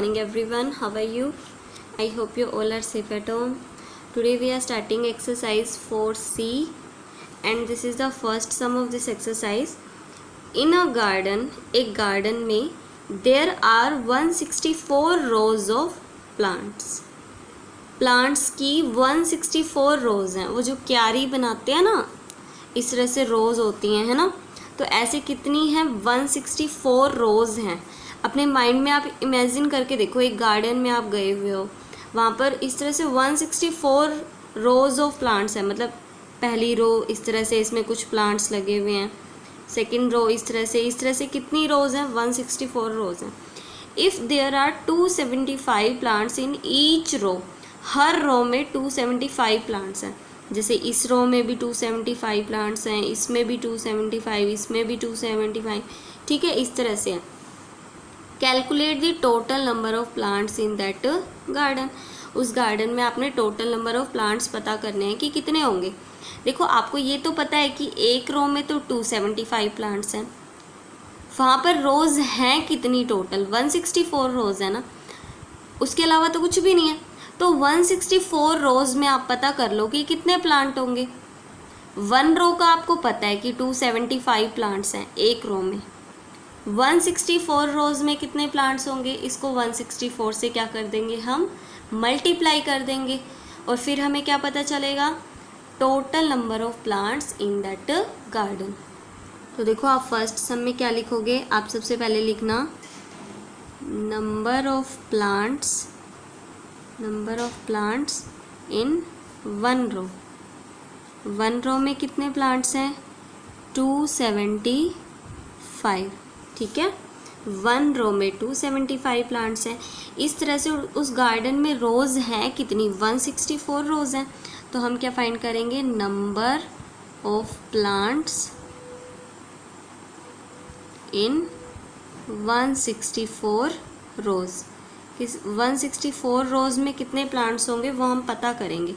morning everyone. How are you? I hope you all are safe at home. Today we are starting exercise 4C and this is the first sum of this exercise. In a garden, एक garden में there are 164 rows of plants. Plants की 164 rows हैं. वो जो क्यारी बनाते हैं ना, इस तरह से रोज़ होती हैं, है ना. तो ऐसे कितनी हैं? 164 रोज़ हैं. अपने माइंड में आप इमेजिन करके देखो, एक गार्डन में आप गए हुए हो, वहाँ पर इस तरह से 164 रोज़ ऑफ प्लांट्स हैं. मतलब पहली रो इस तरह से, इसमें कुछ प्लांट्स लगे हुए हैं. सेकंड रो इस तरह से कितनी रोज़ हैं? 164 रोज़ हैं. If there are 275 plants in each row, हर रो में 275 प्लांट्स हैं. जैसे इस रो में भी 275 प्लांट्स हैं, इसमें भी 275, इसमें भी 275. ठीक है, इस तरह से है. Calculate the total number of plants in that garden. उस गार्डन में आपने टोटल नंबर ऑफ प्लांट्स पता करने हैं कि कितने होंगे. देखो, आपको ये तो पता है कि एक रो में तो 275 प्लांट्स हैं. वहाँ पर रोज़ हैं कितनी टोटल? 164 रोज़ है ना. उसके अलावा तो कुछ भी नहीं है. तो 164 रोज़ में आप पता कर लो कि कितने प्लांट होंगे. वन रो का आपको पता है कि 275 प्लांट्स हैं एक रो में. 164 रोज़ में कितने प्लांट्स होंगे? इसको 164 से क्या कर देंगे? हम मल्टीप्लाई कर देंगे और फिर हमें क्या पता चलेगा? Total number of plants in that garden. तो देखो, आप फर्स्ट सम में क्या लिखोगे? आप सबसे पहले लिखना number of plants in one row. One row में कितने प्लांट्स हैं? 275. ठीक है, वन रो में 275 प्लांट्स हैं. इस तरह से उस गार्डन में रोज़ हैं कितनी? 164 रोज़ हैं. तो हम क्या फाइंड करेंगे? नंबर ऑफ प्लांट्स इन 164 रोज़. किस 164 रोज़ में कितने प्लांट्स होंगे वो हम पता करेंगे.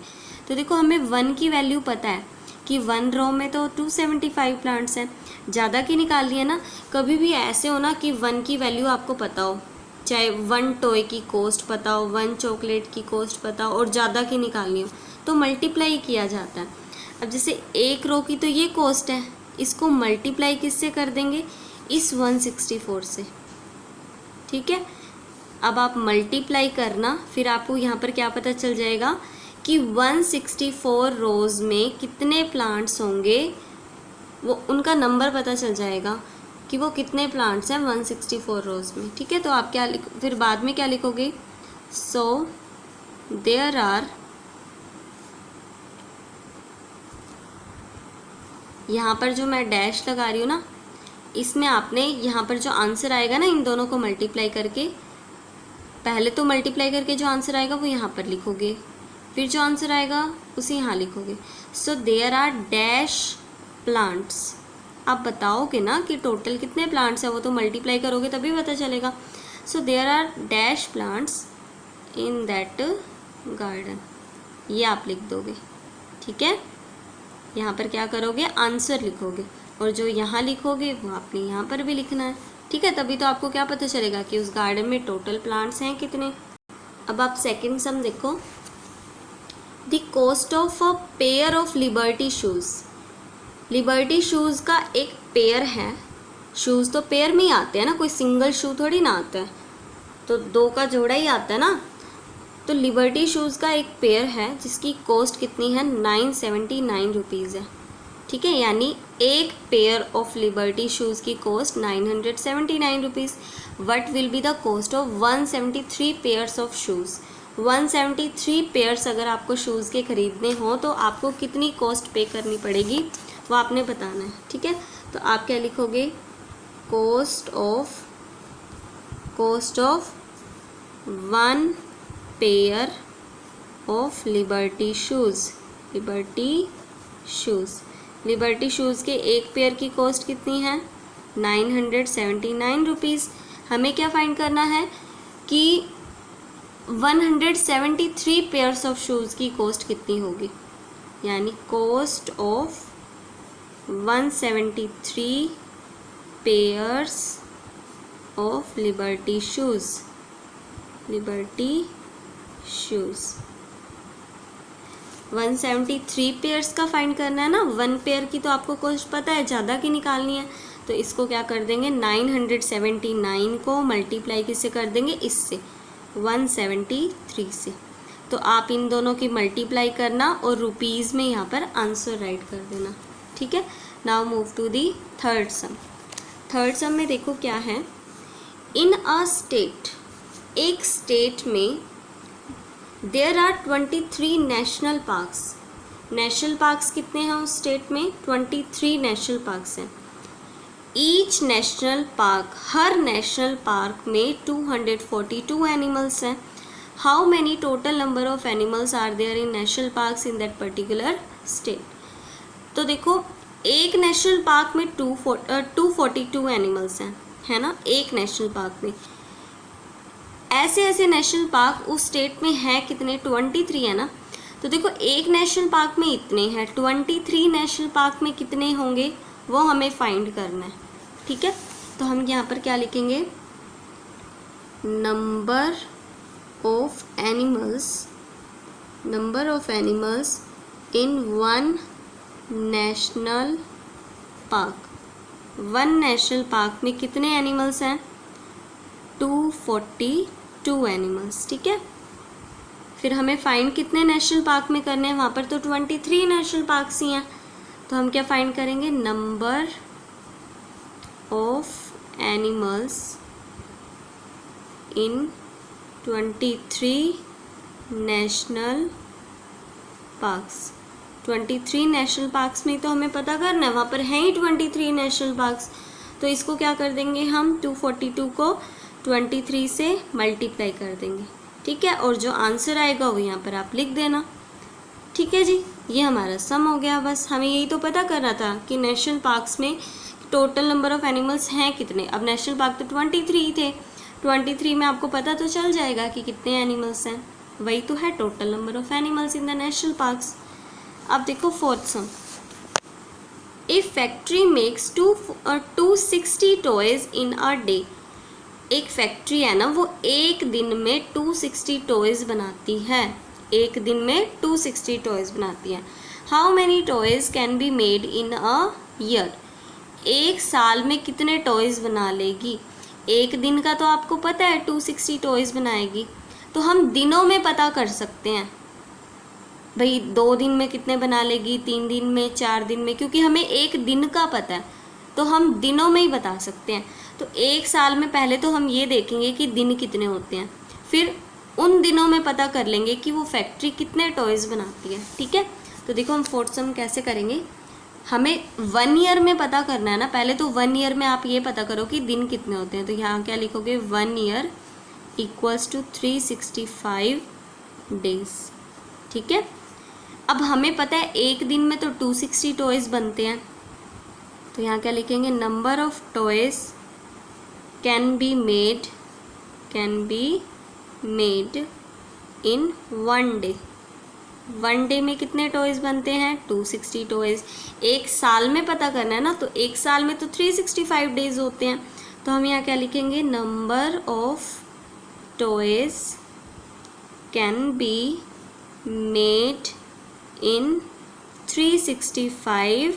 तो देखो, हमें वन की वैल्यू पता है कि वन रो में तो 275 प्लांट्स हैं. ज़्यादा की निकालनी है ना. कभी भी ऐसे हो ना कि वन की वैल्यू आपको पता हो, चाहे वन टॉय की कॉस्ट पता हो, वन चॉकलेट की कॉस्ट पता हो और ज़्यादा की निकालनी हो, तो मल्टीप्लाई किया जाता है. अब जैसे एक रो की तो ये कॉस्ट है, इसको मल्टीप्लाई किससे कर देंगे? इस 164 से. ठीक है, अब आप मल्टीप्लाई करना, फिर आपको यहाँ पर क्या पता चल जाएगा कि 164 रोज़ में कितने प्लांट्स होंगे. वो उनका नंबर पता चल जाएगा कि वो कितने प्लांट्स हैं 164 रोज़ में. ठीक है, तो आप क्या फिर बाद में क्या लिखोगे? सो देयर आर, यहाँ पर जो मैं डैश लगा रही हूँ ना, इसमें आपने यहाँ पर जो आंसर आएगा ना, इन दोनों को मल्टीप्लाई करके, पहले तो मल्टीप्लाई करके जो आंसर आएगा वो यहाँ पर लिखोगे, फिर जो आंसर आएगा उसे यहाँ लिखोगे. So there are dash plants. आप बताओगे ना कि टोटल कितने प्लांट्स हैं, वो तो मल्टीप्लाई करोगे तभी पता चलेगा. So there are dash plants in that garden. ये आप लिख दोगे. ठीक है, यहाँ पर क्या करोगे? आंसर लिखोगे और जो यहाँ लिखोगे वो आपने यहाँ पर भी लिखना है. ठीक है, तभी तो आपको क्या पता चलेगा कि उस गार्डन में टोटल प्लांट्स हैं कितने. अब आप सेकंड सम देखो. The cost of a pair of liberty shoes. Liberty shoes का एक पेयर है. शूज़ तो पेयर में ही आते हैं ना, कोई सिंगल शू थोड़ी ना आता है, तो दो का जोड़ा ही आता है ना. तो लिबर्टी शूज़ का एक पेयर है जिसकी कॉस्ट कितनी है? 979 रुपीज़ है. ठीक है, यानी एक पेयर ऑफ लिबर्टी शूज़ की cost 979 rupees. What will be the cost of 173 pairs of shoes. 173 pairs अगर आपको शूज़ के ख़रीदने हों तो आपको कितनी कॉस्ट पे करनी पड़ेगी वो आपने बताना है. ठीक है, तो आप क्या लिखोगे? Cost of one pair of liberty shoes. Liberty shoes के एक पेयर की कॉस्ट कितनी है? 979 रुपीज़. हमें क्या फाइंड करना है कि 173 पेयर्स ऑफ शूज़ की कॉस्ट कितनी होगी. यानी cost of 173 pairs of liberty shoes. Liberty shoes. 173 pairs का फाइंड करना है ना, 1 पेयर की तो आपको कुछ पता है, ज़्यादा की निकालनी है, तो इसको क्या कर देंगे 979 को मल्टीप्लाई किससे कर देंगे, इससे 173 से। तो आप इन दोनों की मल्टीप्लाई करना और रुपीज़ में यहाँ पर आंसर राइट कर देना, ठीक है। Now move to the third sum. Third sum में देखो क्या है, इन अ स्टेट, एक स्टेट में there are 23 national parks. National parks कितने हैं उस स्टेट में, 23 नेशनल पार्क्स हैं। ईच नेशनल पार्क, हर नेशनल पार्क में 242 एनिमल्स हैं। How many total number of animals are there in national parks in that particular state. तो देखो एक नेशनल पार्क में 242 एनिमल्स हैं, है ना, एक नेशनल पार्क में। ऐसे ऐसे नेशनल पार्क उस स्टेट में है कितने, 23 है ना। तो देखो एक नेशनल पार्क में इतने हैं, 23 नेशनल पार्क में कितने होंगे वो हमें फाइंड करना है, ठीक है। तो हम यहाँ पर क्या लिखेंगे, number of animals in one national park. One national park में कितने एनिमल्स हैं, 242 एनिमल्स, ठीक है। फिर हमें फाइंड कितने नेशनल पार्क में करने हैं, वहाँ पर तो 23 नेशनल पार्क्स ही हैं, तो हम क्या फाइंड करेंगे, number of animals in 23 national parks. 23 national parks में तो हमें पता करना है, वहाँ पर हैं ही 23 नेशनल पार्क्स, तो इसको क्या कर देंगे हम, 242 को 23 से मल्टीप्लाई कर देंगे, ठीक है। और जो आंसर आएगा वो यहाँ पर आप लिख देना, ठीक है जी। ये हमारा सम हो गया। बस हमें यही तो पता करना था कि नेशनल पार्क्स में टोटल नंबर ऑफ एनिमल्स हैं कितने। अब नेशनल पार्क तो 23 थे, 23 में आपको पता तो चल जाएगा कि कितने एनिमल्स हैं, वही तो है total number of animals in the national parks. अब देखो fourth some, A factory makes 260 toys in a day. एक फैक्ट्री है ना, वो एक दिन में 260 टॉयज बनाती है, एक दिन में 260 टॉयज बनाती है। How many toys can be made in a year. एक साल में कितने टॉयज बना लेगी, एक दिन का तो आपको पता है 260 टॉयज बनाएगी, तो हम दिनों में पता कर सकते हैं भाई, 2 दिन में कितने बना लेगी, 3 दिन में, 4 दिन में, क्योंकि हमें एक दिन का पता है तो हम दिनों में ही बता सकते हैं। तो एक साल में पहले तो हम ये देखेंगे कि दिन कितने होते हैं, फिर उन दिनों में पता कर लेंगे कि वो फैक्ट्री कितने टॉयज़ बनाती है, ठीक है। तो देखो हम फोर्थ सम कैसे करेंगे, हमें 1 ईयर में पता करना है ना, पहले तो 1 ईयर में आप ये पता करो कि दिन कितने होते हैं। तो यहाँ क्या लिखोगे, 1 ईयर इक्वल्स टू 365 डेज, ठीक है। अब हमें पता है एक दिन में तो 260 टॉयज़ बनते हैं, तो यहाँ क्या लिखेंगे, number of toys can be made in 1 day. 1 day में कितने टॉयज़ बनते हैं, 260 टॉयज़। एक साल में पता करना है ना, तो एक साल में तो 365 डेज होते हैं, तो हम यहाँ क्या लिखेंगे, number of toys can be made in 365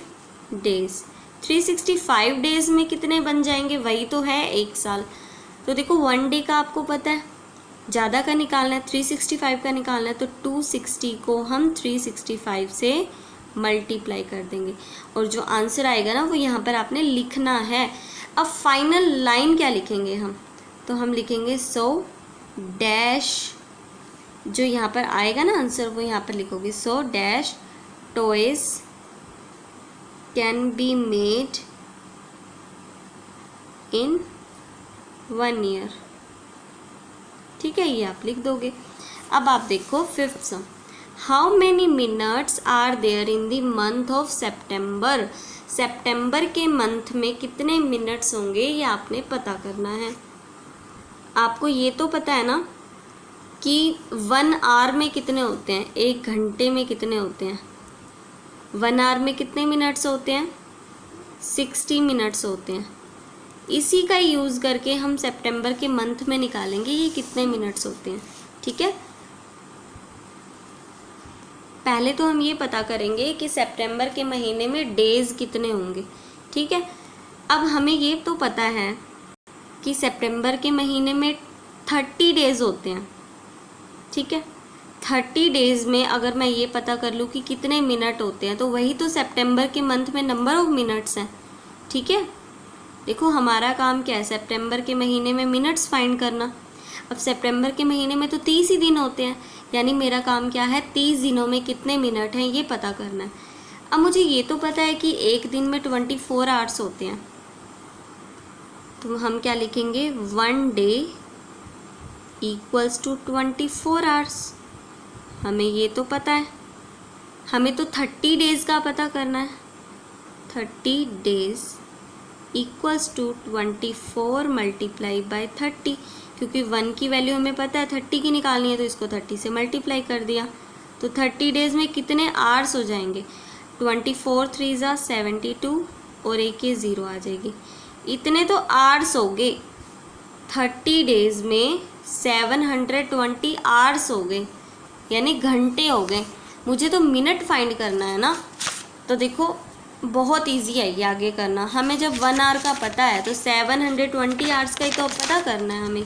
days. 365 days में कितने बन जाएंगे, वही तो है एक साल। तो देखो 1 डे का आपको पता है, ज़्यादा का निकालना है, 365 का निकालना है, तो 260 को हम 365 से मल्टीप्लाई कर देंगे और जो आंसर आएगा ना वो यहाँ पर आपने लिखना है। अब फाइनल लाइन क्या लिखेंगे हम, तो हम लिखेंगे 100 डैश, जो यहाँ पर आएगा ना आंसर वो यहाँ पर लिखोगे, 100 dash toys can be made in 1 year, ठीक है, ये आप लिख दोगे। अब आप देखो fifth sum, how many minutes are there in the month of September. September के मंथ में कितने मिनट्स होंगे ये आपने पता करना है। आपको ये तो पता है ना कि 1 आवर में कितने होते हैं, 1 घंटे में कितने होते हैं, 1 आवर में कितने मिनट्स होते हैं, 60 मिनट्स होते हैं, इसी का यूज़ करके हम सितंबर के मंथ में निकालेंगे ये कितने मिनट्स होते हैं। ठीक है, पहले तो हम ये पता करेंगे कि सितंबर के महीने में डेज कितने होंगे। ठीक है, अब हमें ये तो पता है कि सितंबर के महीने में 30 डेज होते हैं। ठीक है, 30 डेज में अगर मैं ये पता कर लूँ कि कितने मिनट होते हैं तो वही तो सितंबर के मंथ में नंबर ऑफ मिनट्स हैं। ठीक है, देखो हमारा काम क्या है, सितंबर के महीने में मिनट्स फाइंड करना। अब सितंबर के महीने में तो 30 ही दिन होते हैं, यानी मेरा काम क्या है, 30 दिनों में कितने मिनट हैं ये पता करना है। अब मुझे ये तो पता है कि एक दिन में 24 आवर्स होते हैं, तो हम क्या लिखेंगे, 1 डे इक्वल्स टू 24 आवर्स। हमें ये तो पता है, हमें तो 30 डेज़ का पता करना है। 30 days equals to 24 multiply by 30, क्योंकि 1 की वैल्यू हमें पता है, 30 की निकालनी है तो इसको 30 से मल्टीप्लाई कर दिया। तो 30 डेज़ में कितने आवर्स हो जाएंगे, 24 3 ज़ा 72 और एक ये 0 आ जाएगी, इतने तो आवर्स हो गए। 30 डेज़ में 720 आवर्स हो गए, यानी घंटे हो गए। मुझे तो मिनट फाइंड करना है ना, तो देखो बहुत इजी है ये आगे करना। हमें जब 1 आवर का पता है तो 720 आवर्स का ही तो पता करना है हमें।